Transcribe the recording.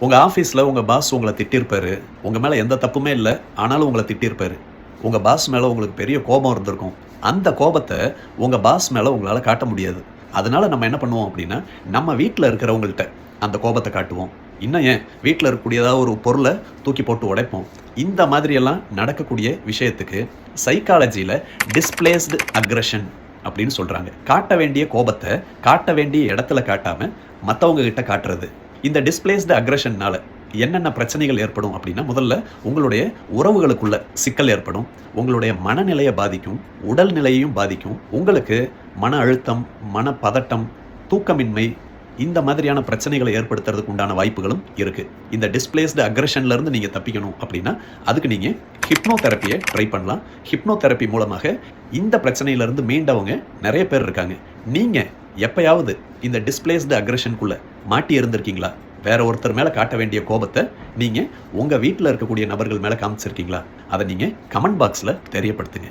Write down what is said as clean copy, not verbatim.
உங்க ஆஃபீஸ்ல உங்க பாஸ் உங்கள திட்டியிருப்பாரு. உங்க மேல எந்த தப்புமே இல்ல. ஆனாலும் உங்கள திட்டியிருப்பாரு. உங்க பாஸ் மேல உங்களுக்கு பெரிய கோபம் இருந்திருக்கும். அந்த கோபத்த உங்க பாஸ் மேல உங்களால காட்ட முடியாது. அதனால நம்ம என்ன பண்ணுவோம் அப்டின்னா, நம்ம வீட்ல இருக்கிறவங்கள்ட்ட அந்த கோபத்த காட்டுவோம். இன்னும் ஏன் வீட்ல இருக்கக்கூடிய ஏதாவது ஒரு பொருள தூக்கி போட்டு உடைப்போம். இந்த மாதிரியெல்லாம் நடக்கக்கூடிய விஷயத்துக்கு சைக்காலஜில டிஸ்பிளேஸ்டு அக்ரஷன் அப்படின்னு சொல்றாங்க. காட்ட வேண்டிய கோபத்த காட்ட வேண்டிய இடத்துல காட்டாம மத்தவங்க கிட்ட காட்டுறது. இந்த டிஸ்பிளேஸ்டு அக்ரஷன்னால என்னென்ன பிரச்சனைகள் ஏற்படும் அப்படின்னா, முதல்ல உங்களுடைய உறவுகளுக்குள்ள சிக்கல் ஏற்படும். உங்களுடைய மனநிலைய பாதிக்கும். உடல் நிலையையும் பாதிக்கும். உங்களுக்கு மன அழுத்தம், மனப்பதட்டம், தூக்கமின்மை இந்த மாதிரியான பிரச்சனைகளை ஏற்படுத்துறதுக்கு உண்டான வாய்ப்புகளும் இருக்கு. இந்த டிஸ்பிளேஸ்டு அக்ரஷன்ல இருந்து நீங்க தப்பிக்கணும் அப்படின்னா, அதுக்கு நீங்க ஹிப்னோ தெரப்பிய ட்ரை பண்ணலாம். ஹிப்னோ தெரப்பி மூலமாக இந்த பிரச்சனையில இருந்து மீண்டவங்க நெறைய பேர் இருக்காங்க. நீங்க எப்பயாவது இந்த டிஸ்பிளேஸ்டு அக்ரஷன்க்குள்ள மாட்டி இருந்திருக்கீங்களா? வேற ஒருத்தர் மேல காட்ட வேண்டிய கோபத்த நீங்க உங்க வீட்ல இருக்கக்கூடிய நபர்கள் மேல காமிச்சிருக்கீங்களா? அத நீங்க கமெண்ட் பாக்ஸ்ல தெரியப்படுத்துங்க.